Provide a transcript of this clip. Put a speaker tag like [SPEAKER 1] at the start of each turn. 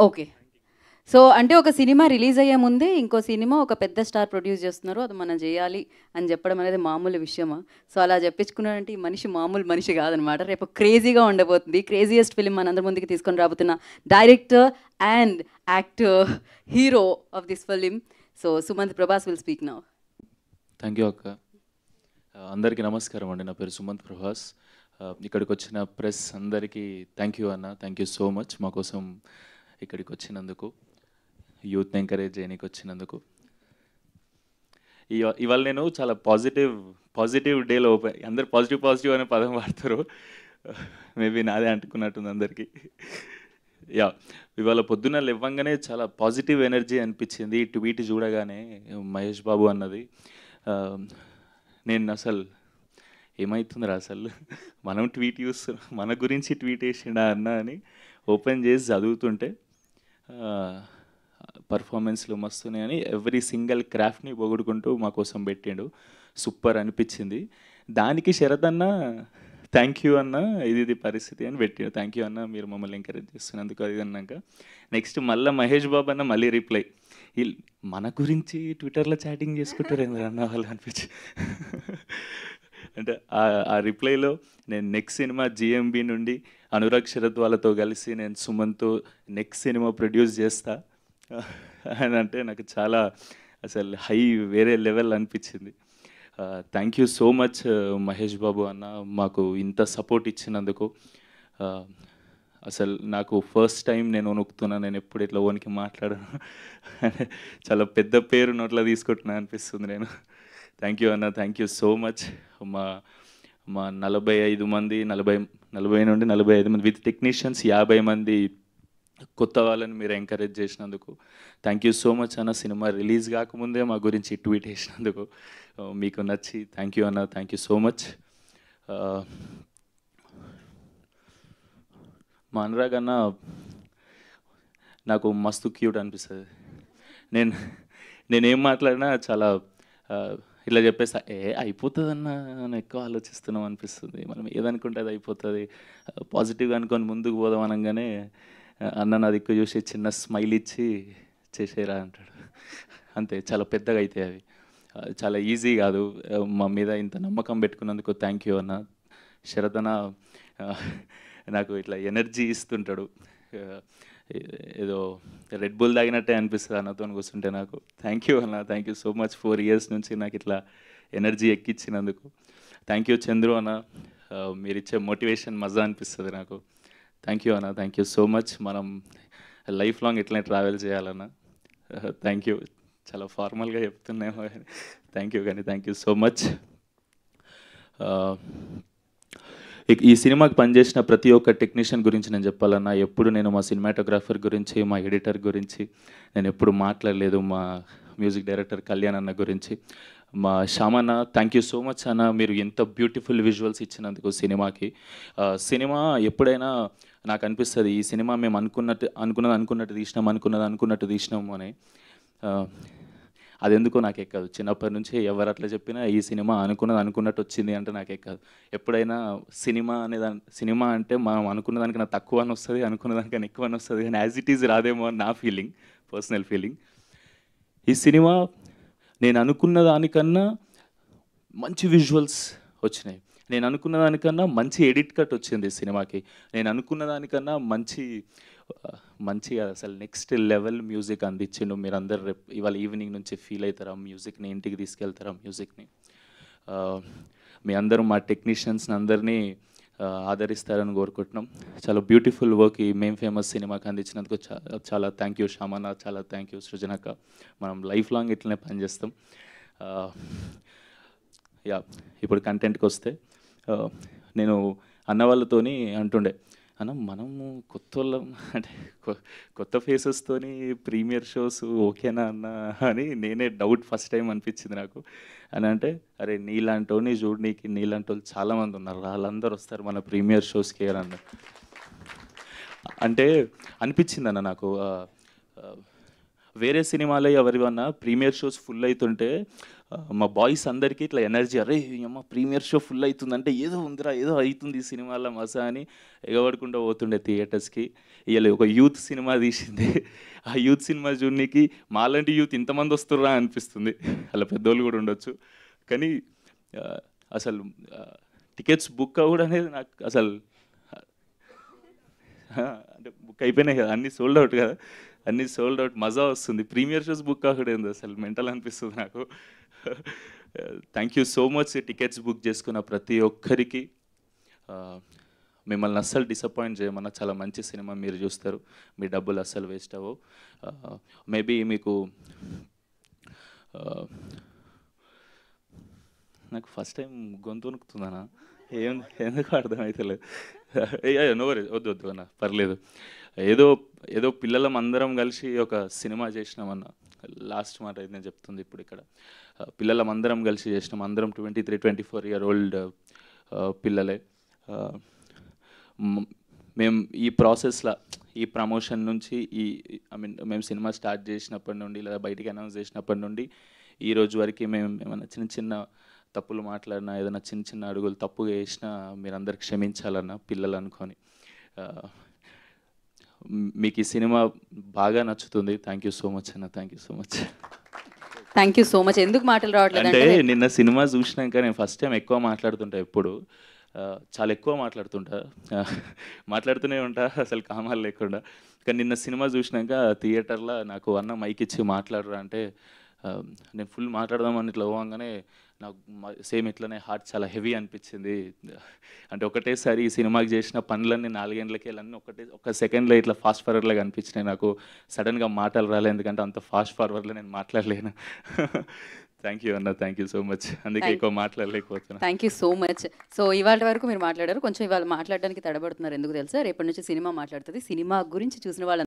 [SPEAKER 1] Okay. So, అంటే ఒక cinema release అయ్యే ముందే ఇంకో సినిమా ఒక పెద్ద స్టార్ ప్రొడ్యూస్ చేస్తున్నారు. అది మనం జేయాలి అని చెప్పడం అనేది మామూలు విషయమా? సో, అలా చెప్పించుకున్నాడంటే ఈ మనిషి మామూలు మనిషి కాదనమాట. రేపు క్రేజీగా ఉండబోతుంది. క్రేజియస్ట్ ఫిల్మ్ మనందరి ముందుకి తీసుకొని రాబోతున్న director and actor, hero of this film. So, Sumanth Prabhas will speak now.
[SPEAKER 2] Thank you అక్క. అందరికీ నమస్కారం అండి. నా పేరు సుమంత్ ప్రభాస్. ఇక్కడికి వచ్చిన ప్రెస్ అందరికీ థ్యాంక్ యూ అన్న. థ్యాంక్ యూ సో మచ్ మా కోసం ఇక్కడికి వచ్చినందుకు, యూత్ని ఎంకరేజ్ చేయడానికి వచ్చినందుకు. ఇవాళ నేను చాలా పాజిటివ్ డేలో అందరు పాజిటివ్ అనే పదం వాడతారు. మేబీ నాదే అంటుకున్నట్టుంది అందరికీ. యా, ఇవాళ పొద్దున్న లేవగానే చాలా పాజిటివ్ ఎనర్జీ అనిపించింది. ట్వీట్ చూడగానే మహేష్ బాబు అన్నది, నేను అసలు ఏమవుతుందిరా అసలు మనం ట్వీట్ చూస్తున్నాం, మన గురించి ట్వీట్ వేసిండా అన్న అని ఓపెన్ చేసి చదువుతుంటే పర్ఫార్మెన్స్లు మస్తున్నాయని ఎవ్రీ సింగిల్ క్రాఫ్ట్ని పొగుడుకుంటూ మా కోసం పెట్టిండు. సూపర్ అనిపించింది. దానికి శరత్ అన్న థ్యాంక్ యూ అన్న, ఇది పరిస్థితి అని పెట్టాడు. థ్యాంక్ యూ అన్న, మీరు మమ్మల్ని ఎంకరేజ్ చేస్తున్నందుకు. అది అన్నాక నెక్స్ట్ మళ్ళీ మహేష్ బాబు అన్న మళ్ళీ రిప్లై, మన గురించి ట్విట్టర్లో చాటింగ్ చేసుకుంటారు అన్న వాళ్ళు అనిపించి. అంటే ఆ రిప్లైలో నేను నెక్స్ట్ సినిమా జిఎంబి నుండి అనురాగ్ శరత్ వాళ్ళతో కలిసి నేను సుమంత్ నెక్స్ట్ సినిమా ప్రొడ్యూస్ చేస్తా అని అంటే నాకు చాలా అసలు వేరే లెవెల్ అనిపించింది. Thank you so much Mahesh Babu అన్న, మాకు ఇంత సపోర్ట్ ఇచ్చినందుకు. అసలు నాకు ఫస్ట్ టైం నేను వణుకుతున్నాను, నేను ఎప్పుడు ఇట్లా ఓనికి మాట్లాడాను. చాలా పెద్ద పేరు నోట్లా తీసుకుంటున్నా అనిపిస్తుంది నేను. థ్యాంక్ యూ అన్న, థ్యాంక్ యూ సో మచ్. మా 45 మంది 40 నుండి 45 మంది విత్ టెక్నీషియన్స్ 50 మంది కొత్త వాళ్ళని మీరు ఎంకరేజ్ చేసినందుకు థ్యాంక్ యూ సో మచ్ అన్న. సినిమా రిలీజ్ కాకముందే మా గురించి ట్వీట్ చేసినందుకు మీకు నచ్చి థ్యాంక్ యూ అన్న, థ్యాంక్ యూ సో మచ్. మా అనురాగ్ అన్న నాకు మస్తు క్యూట్ అనిపిస్తుంది. నేనేం మాట్లాడినా చాలా ఇలా చెప్పేసి అయిపోతుంది అన్న ఎక్కువ ఆలోచిస్తున్నాం అనిపిస్తుంది. మనం ఏదనుకుంటే అది అయిపోతుంది, పాజిటివ్గా అనుకొని ముందుకు పోదాం అనగానే అన్న నా దిక్కు చూసి చిన్న స్మైల్ ఇచ్చి చేసేరా అంటాడు. అంతే, చాలా పెద్దగా అవుతాయి అవి. చాలా ఈజీ కాదు. మా మీద ఇంత నమ్మకం పెట్టుకున్నందుకు థ్యాంక్ యూ అన్న. శరత్ అన్న నాకు ఇట్లా ఎనర్జీ ఇస్తుంటాడు, ఏదో రెడ్ బుల్ తాగినట్టే అనిపిస్తుంది అన్నతో కూర్చుంటే నాకు. థ్యాంక్ యూ అన్న, thank you so much. 4 years నుంచి నాకు ఇట్లా ఎనర్జీ ఎక్కించినందుకు థ్యాంక్ యూ. చంద్రు అన్న, మీరు ఇచ్చే మోటివేషన్ మజా అనిపిస్తుంది నాకు. థ్యాంక్ యూ అన్న, థ్యాంక్ యూ సో మచ్. మనం లైఫ్ లాంగ్ ఇట్లనే ట్రావెల్ చేయాలన్న. Thank you. చాలా ఫార్మల్గా చెప్తున్నామో థ్యాంక్ యూ కానీ థ్యాంక్ యూ సో మచ్. ఈ సినిమాకి పనిచేసిన ప్రతి ఒక్క టెక్నీషియన్ గురించి నేను చెప్పాలన్నా, ఎప్పుడు నేను మా సినిమాటోగ్రాఫర్ గురించి, మా ఎడిటర్ గురించి నేను ఎప్పుడు మాట్లాడలేదు. మా మ్యూజిక్ డైరెక్టర్ కళ్యాణ్ అన్న గురించి, మా శ్యామన్న థ్యాంక్ యూ సో మచ్ అన్న. మీరు ఎంత బ్యూటిఫుల్ విజువల్స్ ఇచ్చినందుకు సినిమాకి. సినిమా ఎప్పుడైనా నాకు అనిపిస్తుంది, ఈ సినిమా మేము అనుకున్నట్టు తీసినాము అని. అది ఎందుకో నాకు ఎక్కదు. చిన్నప్పటి నుంచి ఎవరు అట్లా చెప్పినా ఈ సినిమా అనుకున్నట్టు వచ్చింది అంటే నాకు ఎక్కదు. ఎప్పుడైనా సినిమా అంటే మనం అనుకున్న దానికన్నా తక్కువ అని వస్తుంది, అనుకున్న దానికన్నా ఎక్కువ అని వస్తుంది, కానీ యాజ్ ఇట్ ఈజ్ రాదేమో అని నా ఫీలింగ్, పర్సనల్ ఫీలింగ్. ఈ సినిమా నేను అనుకున్న దానికన్నా మంచి విజువల్స్ వచ్చినాయి. నేను అనుకున్న దానికన్నా మంచి ఎడిట్ కట్ వచ్చింది ఈ సినిమాకి. నేను అనుకున్న దానికన్నా మంచి అసలు నెక్స్ట్ లెవెల్ మ్యూజిక్ అందించిండు. మీరు అందరు రేపు ఇవాళ ఈవినింగ్ నుంచి ఫీల్ అవుతారా మ్యూజిక్ని, ఇంటికి తీసుకెళ్తారా మ్యూజిక్ని. మీ అందరూ మా టెక్నీషియన్స్ని అందరినీ ఆదరిస్తారని కోరుకుంటున్నాం. చాలా బ్యూటిఫుల్ వర్క్ ఈ మేం ఫేమస్ సినిమాకి అందించినందుకు చాలా థ్యాంక్ యూ శ్యామన్న, చాలా థ్యాంక్ యూ సృజనక్క. మనం లైఫ్ లాంగ్ ఇట్లనే పనిచేస్తాం. యా, ఇప్పుడు కంటెంట్కి వస్తే, నేను అన్న వాళ్ళతోని అంటుండే, అన్న మనము అంటే కొత్త ఫేసెస్తోని ప్రీమియర్ షోస్ ఓకేనా అన్న అని నేనే డౌట్ ఫస్ట్ టైం అనిపించింది నాకు. అని అంటే, అరే నీలాంటోని చూడనీకి నీలాంటి వాళ్ళు చాలామంది ఉన్నారు, వాళ్ళందరూ వస్తారు మన ప్రీమియర్ షోస్కి అన్న. అంటే అనిపించింది అన్న నాకు, వేరే సినిమాలో ఎవరివన్నా ప్రీమియర్ షోస్ ఫుల్ అవుతుంటే మా బాయ్స్ అందరికీ ఇట్లా ఎనర్జీ, అరే అమ్మ ప్రీమియర్ షో ఫుల్ అవుతుందంటే ఏదో ఉందిరా, ఏదో అవుతుంది ఈ సినిమాలో మజా అని ఎగబడుకుంటూ పోతుండే థియేటర్స్కి. ఇలా ఒక యూత్ సినిమా తీసింది, ఆ యూత్ సినిమా చూడడానికి మాలాంటి యూత్ ఇంతమంది వస్తుర్రా అనిపిస్తుంది. అలా పెద్దోళ్ళు కూడా ఉండొచ్చు, కానీ అసలు టికెట్స్ బుక్ అవ్వడం అనేది నాకు అసలు అంటే బుక్ అయిపోయినాయి కదా, అన్నీ సోల్డ్ అవుట్ కదా, అన్నీ సోల్డ్ అవుట్, మజా వస్తుంది. ప్రీమియర్ షోస్ బుక్ అవ్వడం అసలు మెంటల్ అనిపిస్తుంది నాకు. Thank you so much tickets book చేసుకున్న ప్రతి ఒక్కరికి. మిమ్మల్ని అస్సలు డిసప్పాయింట్ చేయమన్నా, చాలా మంచి సినిమా మీరు చూస్తారు, మీ డబ్బులు అస్సలు వేస్ట్ అవ్వవు. మేబీ మీకు నాకు ఫస్ట్ టైం గొంతు వణుకుతుందనా, ఎందుకు అర్థమవుతలేదు. నోవరి వద్దు వద్దు అన్న, పర్లేదు. ఏదో ఏదో పిల్లలం అందరం కలిసి ఒక సినిమా చేసినామన్న, లాస్ట్ మాట అయితే నేను చెప్తుంది ఇప్పుడు ఇక్కడ. పిల్లలం అందరం కలిసి చేసినాం, అందరం 23-24 year old పిల్లలే. మేము ఈ ప్రాసెస్లో, ఈ ప్రమోషన్ నుంచి, మేము సినిమా స్టార్ట్ చేసినప్పటి నుండి లేదా బయటికి అనౌన్స్ చేసినప్పటి నుండి ఈ రోజు వరకు మేము ఏమైనా చిన్న చిన్న తప్పులు మాట్లాడినా, ఏదైనా చిన్న చిన్న అడుగులు తప్పుగా వేసినా మీరందరూ క్షమించాలన్న, పిల్లలు అనుకొని. మీకు ఈ సినిమా బాగా నచ్చుతుంది. థ్యాంక్ యూ సో మచ్ అన్న, thank you so much.
[SPEAKER 1] Thank you so much. ఎందుకు మాటలు రావట్లేదు
[SPEAKER 2] అంటే నిన్న సినిమా చూసినాక నేను ఫస్ట్ టైం ఎక్కువ మాట్లాడుతుంటా, ఎప్పుడు చాలా ఎక్కువ మాట్లాడుతూనే ఉంటా అసలు కామాలు లేకుండా. కానీ నిన్న సినిమా చూసినాక థియేటర్లో నాకు అన్న మైక్ ఇచ్చి మాట్లాడరా అంటే నేను ఫుల్ మాట్లాడదామని ఇట్లా పోగానే నాకు సేమ్ ఇట్లనే హార్ట్ చాలా హెవీ అనిపించింది. అంటే ఒకటేసారి ఈ సినిమాకి చేసిన పనులన్నీ 4 గంటలకి వెళ్ళన్నీ ఒక సెకండ్లో ఇట్లా ఫాస్ట్ ఫార్వర్డ్లో అనిపించినాయి. నాకు సడన్గా మాటలు రాలేదు, ఎందుకంటే అంత ఫాస్ట్ ఫార్వర్డ్లో నేను మాట్లాడలేను. థ్యాంక్ యూ అన్న, థ్యాంక్ యూ సో మచ్. అందుకే ఎక్కువ మాట్లాడలేకపోతున్నాను.
[SPEAKER 1] Thank you so much. So ఇవాళ వరకు మీరు మాట్లాడారు, కొంచెం ఇవాళ మాట్లాడడానికి తడబడుతున్నారు, ఎందుకు తెలుసా? రేపటి నుంచి సినిమా మాట్లాడుతుంది. సినిమా గురించి చూసిన వాళ్ళు